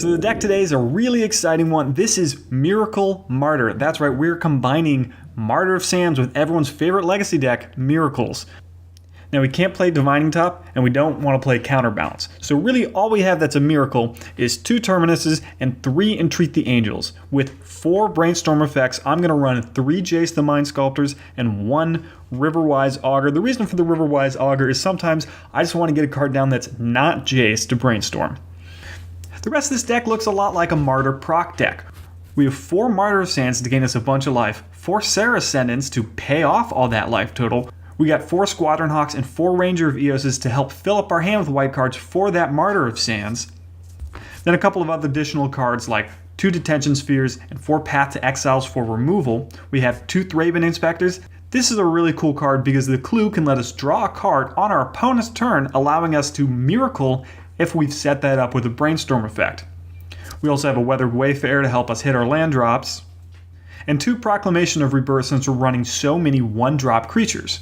So the deck today is a really exciting one. This is Miracle Martyr. That's right, we're combining Martyr of Sands with everyone's favorite legacy deck, Miracles. Now we can't play Divining Top, and we don't want to play Counterbalance. So really all we have that's a miracle is 2 Terminuses and 3 Entreat the Angels. With 4 Brainstorm effects, I'm going to run 3 Jace the Mind Sculptors and 1 Riverwise Augur. The reason for the Riverwise Augur is sometimes I just want to get a card down that's not Jace to Brainstorm. The rest of this deck looks a lot like a Martyr proc deck. We have 4 Martyr of Sands to gain us a bunch of life, 4 Serra Ascendants to pay off all that life total. We got 4 Squadron Hawks and 4 Ranger of Eoses to help fill up our hand with white cards for that Martyr of Sands. Then a couple of other additional cards like 2 Detention Spheres and 4 Path to Exiles for removal. We have 2 Thraben Inspectors. This is a really cool card because the clue can let us draw a card on our opponent's turn, allowing us to miracle if we've set that up with a Brainstorm effect. We also have a Weathered Wayfarer to help us hit our land drops, and 2 Proclamation of Rebirth since we're running so many 1-drop creatures.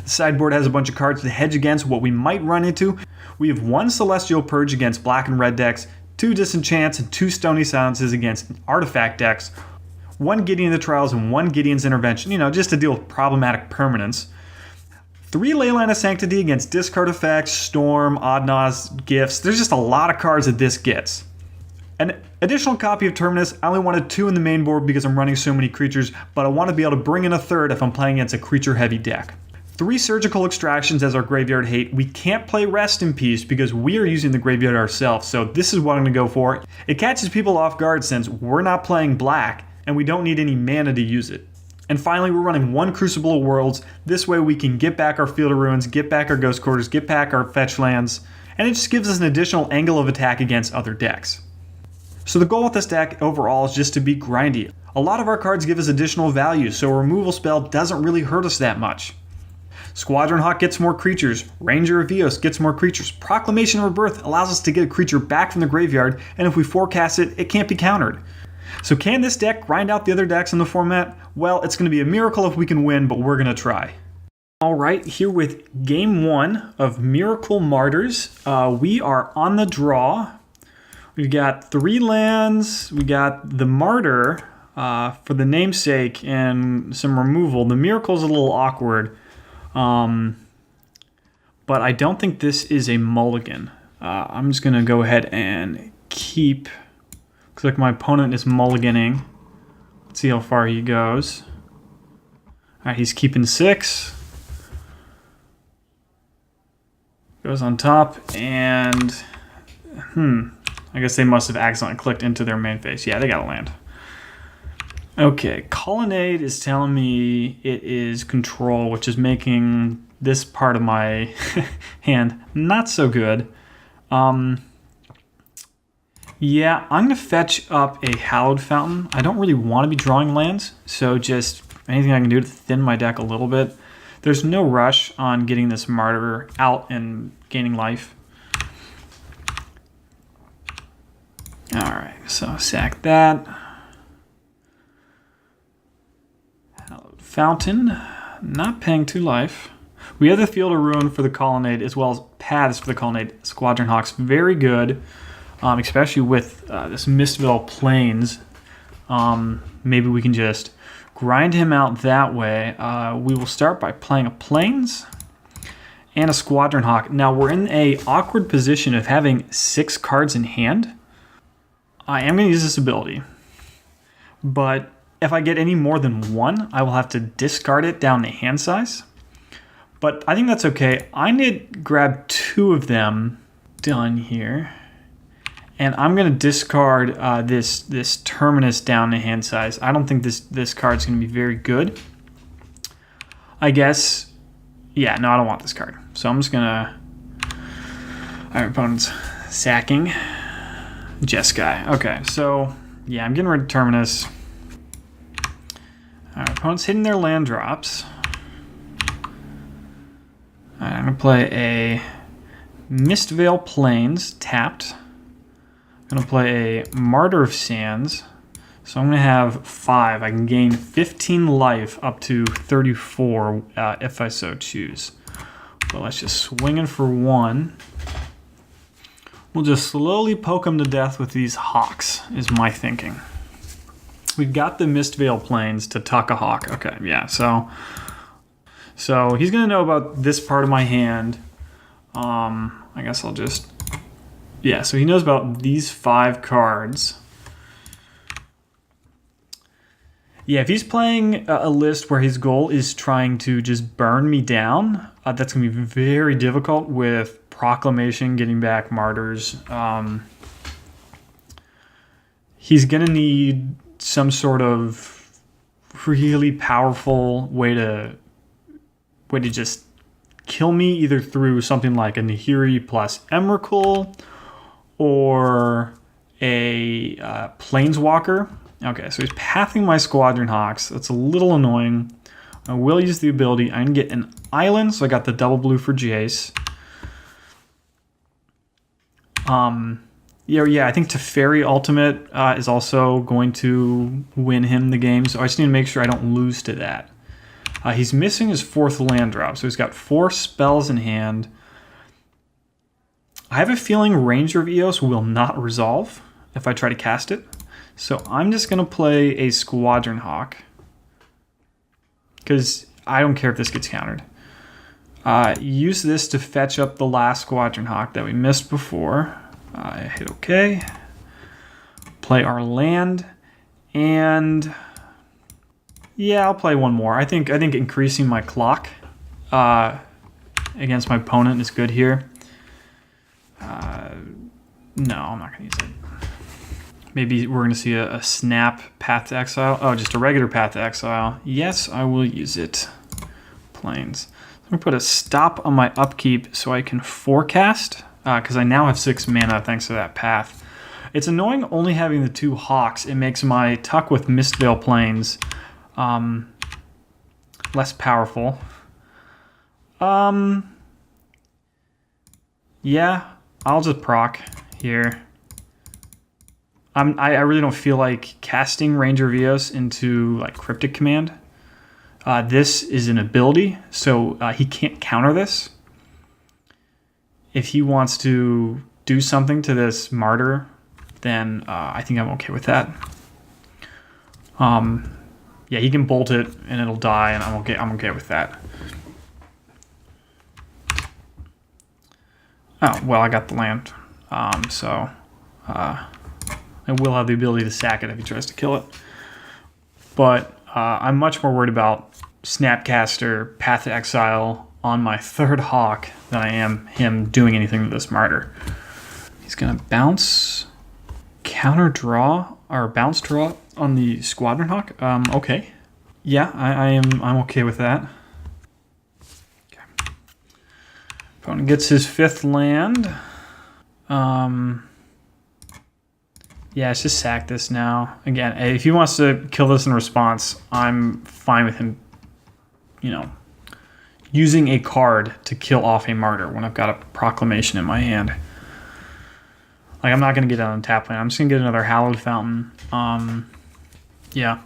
The sideboard has a bunch of cards to hedge against what we might run into. We have 1 Celestial Purge against black and red decks, 2 Disenchants and 2 Stony Silences against artifact decks, 1 Gideon the Trials and 1 Gideon's Intervention, just to deal with problematic permanents. 3 Leyline of Sanctity against discard effects, Storm, Oddnaws, Gifts. There's just a lot of cards that this gets. An additional copy of Terminus. I only wanted 2 in the main board because I'm running so many creatures, but I want to be able to bring in a 3rd if I'm playing against a creature-heavy deck. 3 Surgical Extractions as our graveyard hate. We can't play Rest in Peace because we are using the graveyard ourselves, so this is what I'm going to go for. It catches people off guard since we're not playing black, and we don't need any mana to use it. And finally, we're running 1 Crucible of Worlds. This way we can get back our Field of Ruins, get back our Ghost Quarters, get back our fetch lands, and it just gives us an additional angle of attack against other decks. So the goal with this deck overall is just to be grindy. A lot of our cards give us additional value, so a removal spell doesn't really hurt us that much. Squadron Hawk gets more creatures, Ranger of Eos gets more creatures, Proclamation of Rebirth allows us to get a creature back from the graveyard, and if we forecast it, it can't be countered. So can this deck grind out the other decks in the format? Well, it's going to be a miracle if we can win, but we're going to try. Alright, here with Game 1 of Miracle Martyrs. We are on the draw. We've got 3 lands. We got the Martyr for the namesake and some removal. The Miracle's a little awkward. But I don't think this is a mulligan. I'm just going to go ahead and keep... Looks like my opponent is mulliganing. Let's see how far he goes. Alright, he's keeping 6. Goes on top, and... I guess they must have accidentally clicked into their main phase. Yeah, they got a land. Okay, Colonnade is telling me it is control, which is making this part of my hand not so good. Yeah, I'm going to fetch up a Hallowed Fountain. I don't really want to be drawing lands, so just anything I can do to thin my deck a little bit. There's no rush on getting this Martyr out and gaining life. Alright, so sack that. Hallowed Fountain, not paying 2 life. We have the Field of Ruin for the Colonnade as well as Paths for the Colonnade. Squadron Hawks, very good. Especially with this Mistvale Plains. Maybe we can just grind him out that way. We will start by playing a Plains and a Squadron Hawk. Now we're in a awkward position of having 6 cards in hand. I am going to use this ability, but if I get any more than 1, I will have to discard it down to hand size. But I think that's okay. I need to grab 2 of them done here. And I'm going to discard this Terminus down to hand size. I don't think this card's going to be very good. I guess, yeah, no, I don't want this card. So I'm just going to... Our opponent's sacking Jeskai. Okay, so, yeah, I'm getting rid of Terminus. Our opponent's hitting their land drops. All right, I'm going to play a Mistvale Plains, tapped. I'm going to play a Martyr of Sands. So I'm going to have 5. I can gain 15 life up to 34 if I so choose. But let's just swing in for 1. We'll just slowly poke him to death with these hawks, is my thinking. We've got the Mistveil Plains to tuck a hawk. Okay, yeah, so he's going to know about this part of my hand. I guess I'll just... Yeah, so he knows about these 5 cards. Yeah, if he's playing a list where his goal is trying to just burn me down, that's going to be very difficult with Proclamation, getting back Martyrs. He's going to need some sort of really powerful way to just kill me, either through something like a Nahiri plus Emrakul or a Planeswalker. Okay, so he's pathing my Squadron Hawks. That's a little annoying. I will use the ability. I'm going to get an island, so I got the double blue for Jace. Yeah, I think Teferi Ultimate is also going to win him the game, so I just need to make sure I don't lose to that. He's missing his 4th land drop, so he's got 4 spells in hand. I have a feeling Ranger of Eos will not resolve if I try to cast it. So I'm just going to play a Squadron Hawk, because I don't care if this gets countered. Use this to fetch up the last Squadron Hawk that we missed before. Hit OK. Play our land, and yeah, I'll play one more. I think increasing my clock against my opponent is good here. No, I'm not going to use it. Maybe we're going to see a snap Path to Exile. Oh, just a regular Path to Exile. Yes, I will use it. Plains. I'm going to put a stop on my upkeep so I can forecast, because I now have 6 mana thanks to that path. It's annoying only having the 2 hawks. It makes my tuck with Mistveil Plains less powerful. Yeah, I'll just proc here. I really don't feel like casting Ranger of Eos into like Cryptic Command. This is an ability, so he can't counter this. If he wants to do something to this Martyr, then I think I'm okay with that. Yeah, he can bolt it and it'll die, and I'm okay with that. Oh, well, I got the land. I will have the ability to sack it if he tries to kill it. But I'm much more worried about Snapcaster, Path to Exile on my 3rd Hawk than I am him doing anything to this Martyr. He's going to bounce, counter draw, or bounce draw on the Squadron Hawk. Okay. Yeah, I'm okay with that. Okay. Opponent gets his 5th land. Yeah, let's just sack this now. Again, if he wants to kill this in response, I'm fine with him, using a card to kill off a Martyr when I've got a Proclamation in my hand. Like, I'm not going to get it on tap land. I'm just going to get another Hallowed Fountain. Yeah.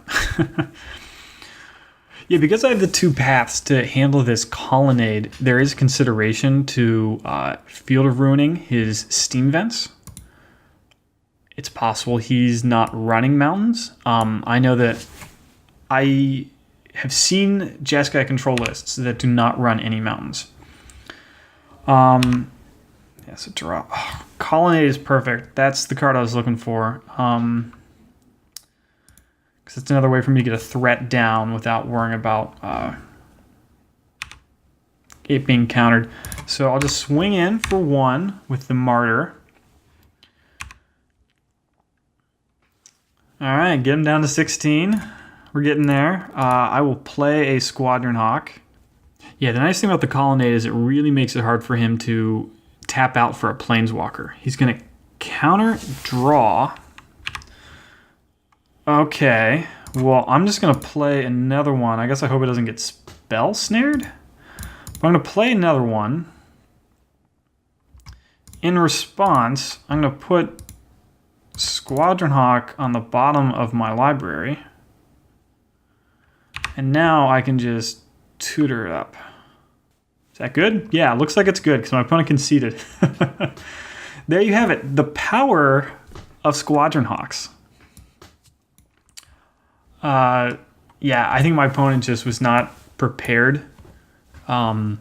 Yeah, because I have the 2 paths to handle this Colonnade, there is consideration to Field of Ruining his Steam Vents. It's possible he's not running mountains. I know that I have seen Jeskai control lists that do not run any mountains. Yeah, so draw. Oh, Colonnade is perfect. That's the card I was looking for. Because it's another way for me to get a threat down without worrying about it being countered. So I'll just swing in for 1 with the Martyr. All right, get him down to 16. We're getting there. I will play a Squadron Hawk. Yeah, the nice thing about the Colonnade is it really makes it hard for him to tap out for a Planeswalker. He's going to counter draw. Okay, well, I'm just going to play another one. I guess I hope it doesn't get spell snared. But I'm going to play another one. In response, I'm going to put Squadron Hawk on the bottom of my library. And now I can just tutor it up. Is that good? Yeah, it looks like it's good because my opponent conceded. there you have it. The power of Squadron Hawks. Yeah, I think my opponent just was not prepared to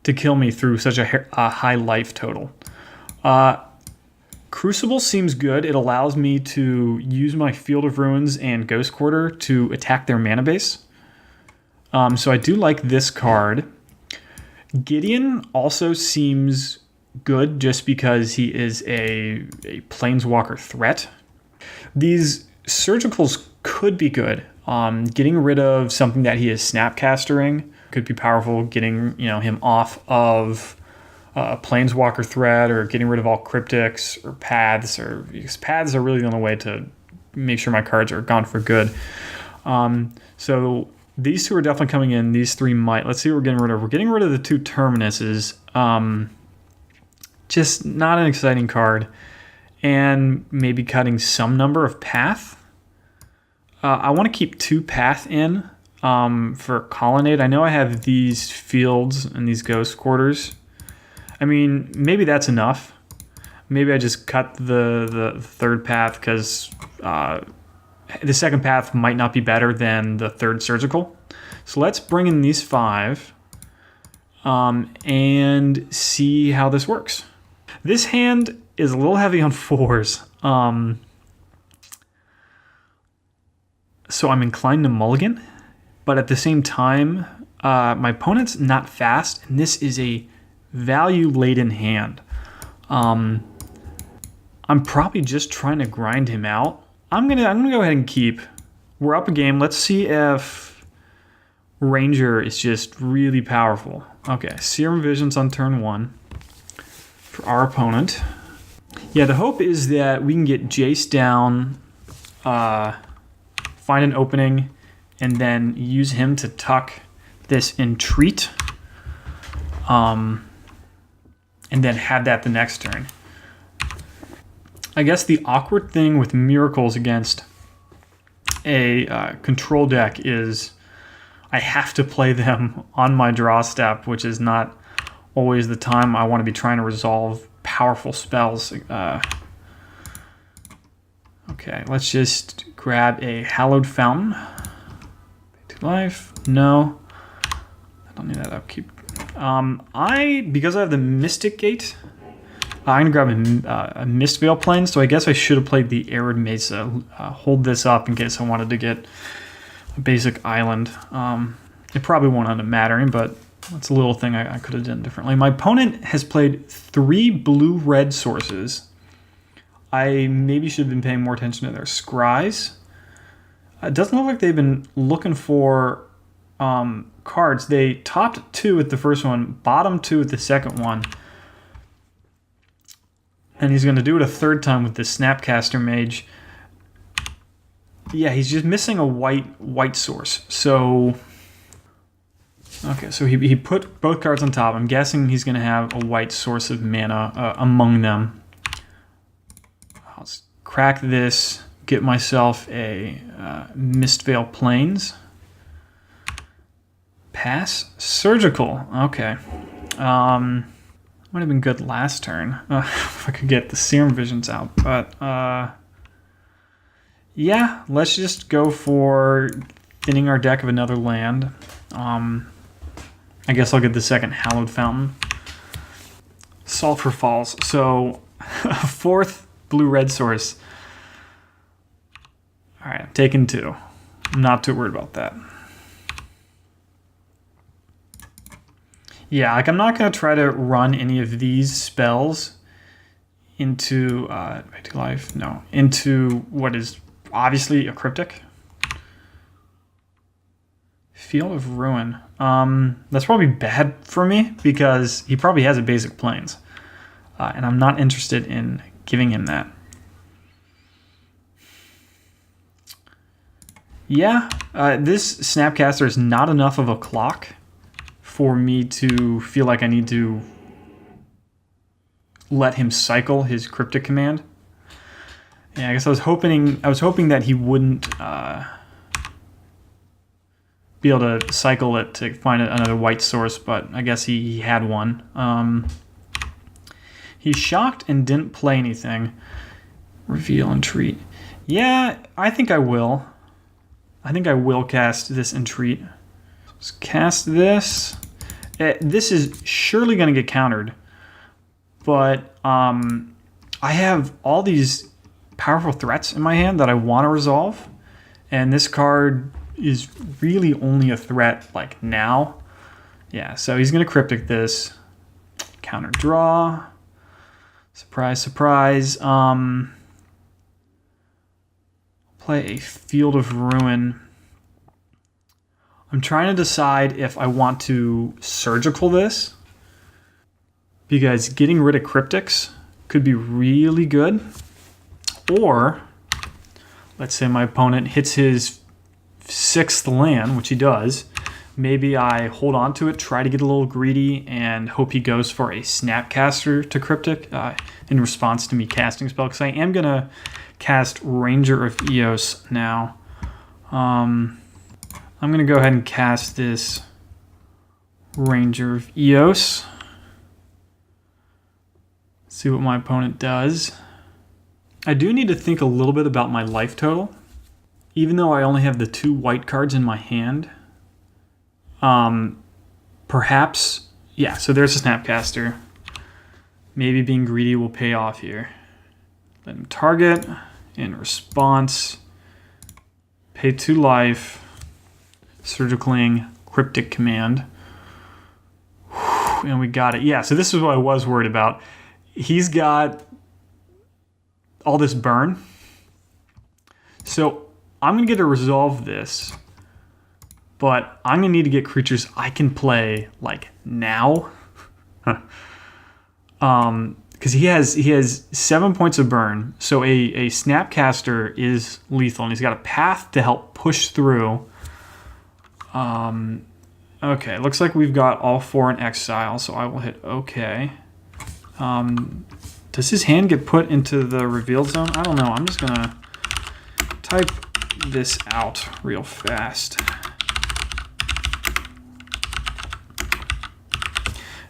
kill me through such a high life total. Crucible seems good. It allows me to use my Field of Ruins and Ghost Quarter to attack their mana base. So I do like this card. Gideon also seems good just because he is a Planeswalker threat. These Surgicals could be good. Getting rid of something that he is Snapcastering could be powerful. Getting him off of a Planeswalker threat, or getting rid of all Cryptics or Paths, because Paths are really the only way to make sure my cards are gone for good. So these two are definitely coming in. These three might. Let's see what we're getting rid of. We're getting rid of the two Terminuses. Just not an exciting card. And maybe cutting some number of Path. I want to keep 2 Path in for Colonnade. I know I have these Fields and these Ghost Quarters. I mean, maybe that's enough. Maybe I just cut the third Path because the second Path might not be better than the third Surgical. So let's bring in these 5 and see how this works. This hand is a little heavy on 4s. So I'm inclined to mulligan, but at the same time, my opponent's not fast, and this is a value-laden hand. I'm probably just trying to grind him out. I'm gonna go ahead and keep. We're up a game. Let's see if Ranger is just really powerful. Okay, Serum Visions on turn 1 for our opponent. Yeah, the hope is that we can get Jace down, find an opening, and then use him to tuck this Entreat, and then have that the next turn. I guess the awkward thing with Miracles against a control deck is I have to play them on my draw step, which is not always the time I want to be trying to resolve powerful spells. Okay, let's just grab a Hallowed Fountain. Pay 2 life. No. I don't need that upkeep. Because I have the Mystic Gate, I'm going to grab a Mistveil Plane, so I guess I should have played the Arid Mesa. Hold this up in case I wanted to get a basic island. It probably won't end up mattering, but that's a little thing I could have done differently. My opponent has played 3 blue-red sources. I maybe should have been paying more attention to their scries. It doesn't look like they've been looking for cards. They topped 2 with the first one, bottom 2 with the second one. And he's going to do it a third time with the Snapcaster Mage. Yeah, he's just missing a white source. So, okay, so he put both cards on top. I'm guessing he's going to have a white source of mana among them. I'll crack this, get myself a Mistveil Plains. Pass. Surgical. Okay. Might have been good last turn if I could get the Serum Visions out. But, yeah, let's just go for thinning our deck of another land. I guess I'll get the second Hallowed Fountain. Sulfur Falls. So, 4th blue-red source. All right, I'm taking 2. I'm not too worried about that. Yeah, like I'm not going to try to run any of these spells into into what is obviously a Cryptic. Field of Ruin. That's probably bad for me because he probably has a basic Plains. And I'm not interested in giving him that. Yeah, this Snapcaster is not enough of a clock for me to feel like I need to let him cycle his Cryptic command. Yeah, I guess I was hoping that he wouldn't be able to cycle it to find another white source, but I guess he had one. He's shocked and didn't play anything. Reveal Entreat. Yeah, I think I will. I think I will cast this Entreat. Let's cast this. This is surely going to get countered. But I have all these powerful threats in my hand that I want to resolve. And this card is really only a threat like now. Yeah, so he's going to Cryptic this. Counter draw. Surprise, surprise. Play a Field of Ruin. I'm trying to decide if I want to Surgical this, because getting rid of Cryptics could be really good. Or, let's say my opponent hits his 6th land, which he does. Maybe I hold on to it, try to get a little greedy, and hope he goes for a Snapcaster to Cryptic in response to me casting spell, because I am going to cast Ranger of Eos now. I'm going to go ahead and cast this Ranger of Eos. See what my opponent does. I do need to think a little bit about my life total. Even though I only have the 2 white cards in my hand. Perhaps, yeah, so there's a Snapcaster. Maybe being greedy will pay off here. Let him target. In response, pay 2 life. Surgicaling Cryptic Command. And we got it. Yeah, so this is what I was worried about. He's got all this burn. So I'm going to get to resolve this. But I'm going to need to get creatures I can play, like, now. Because he has 7 points of burn. So a Snapcaster is lethal. And he's got a path to help push through. Okay, looks like we've got all 4 in exile. So I will hit OK. Does his hand get put into the revealed zone? I don't know. I'm just going to type this out real fast.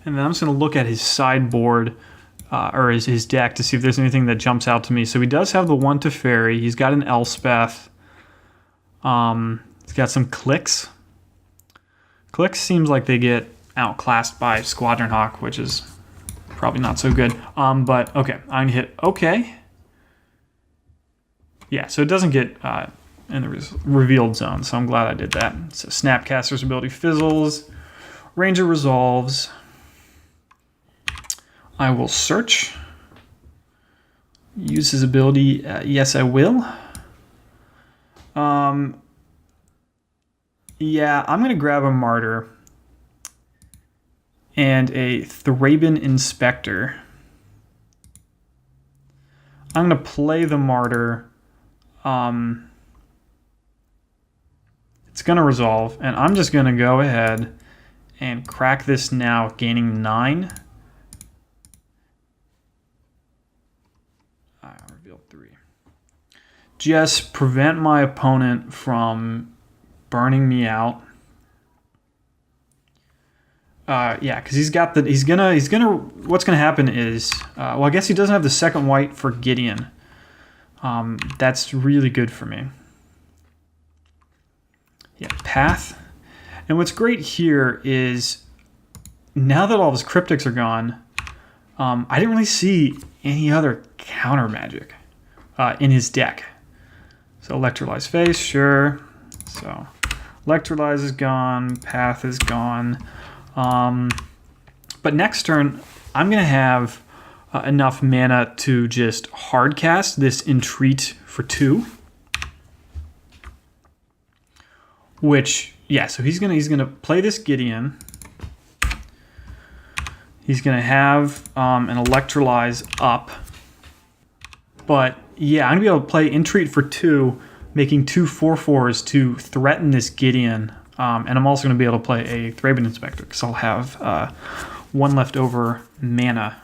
And then I'm just going to look at his sideboard, or his deck, to see if there's anything that jumps out to me. So he does have the 1 Teferi. He's got an Elspeth. He's got some Clicks. Clicks seems like they get outclassed by Squadron Hawk, which is probably not so good. But okay, I'm going to hit OK. Yeah, so it doesn't get in the revealed zone, so I'm glad I did that. So Snapcaster's ability fizzles. Ranger resolves. I will search. Use his ability. Yes, I will. Yeah, I'm going to grab a Martyr and a Thraben Inspector. I'm going to play the Martyr. It's going to resolve, and I'm just going to go ahead and crack this now, gaining 9. Reveal 3. Just prevent my opponent from burning me out. Yeah, because he's gonna. What's gonna happen is, well, I guess he doesn't have the 2nd white for Gideon. That's really good for me. Yeah, path. And what's great here is, now that all of his Cryptics are gone, I didn't really see any other counter magic in his deck. So Electrolyze Face, sure. So Electrolyze is gone, Path is gone. But next turn, I'm going to have enough mana to just hard cast this Entreat for 2. Which, yeah, so he's gonna play this Gideon. He's gonna have an Electrolyze up. But yeah, I'm gonna be able to play Entreat for 2, making 2 4/4s to threaten this Gideon. And I'm also gonna be able to play a Thraben Inspector because I'll have 1 leftover mana.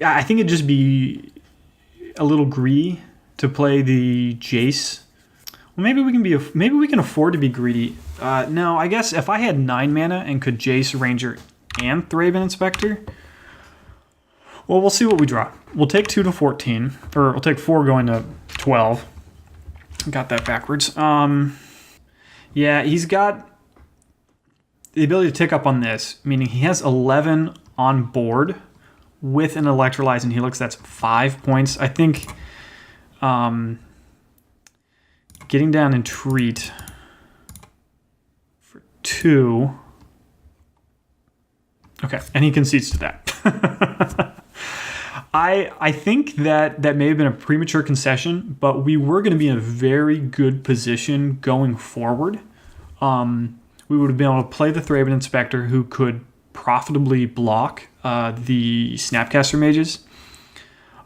I think it'd just be a little greedy to play the Jace. Well, maybe we can afford to be greedy. No, I guess if I had 9 mana and could Jace, Ranger, and Thraben Inspector, Well, we'll see what we draw. We'll take 2 to 14, or we'll take 4 going to 12. Got that backwards. Yeah, he's got the ability to tick up on this, meaning he has 11 on board with an Electrolyze and Helix. That's 5 points. I think getting down and treat for 2. Okay, and he concedes to that. I think that may have been a premature concession, but we were going to be in a very good position going forward. We would have been able to play the Thraben Inspector, who could profitably block the Snapcaster Mages.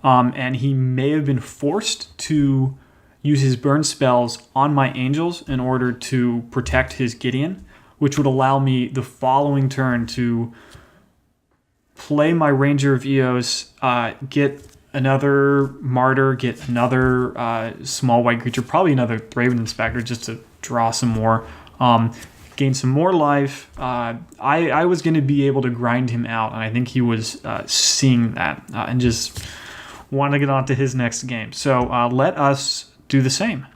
And he may have been forced to use his burn spells on my Angels in order to protect his Gideon, which would allow me the following turn to play my Ranger of Eos, get another Martyr, get another small white creature, probably another Thraben Inspector just to draw some more, gain some more life. I was going to be able to grind him out, and I think he was seeing that and just wanted to get on to his next game. So let us do the same.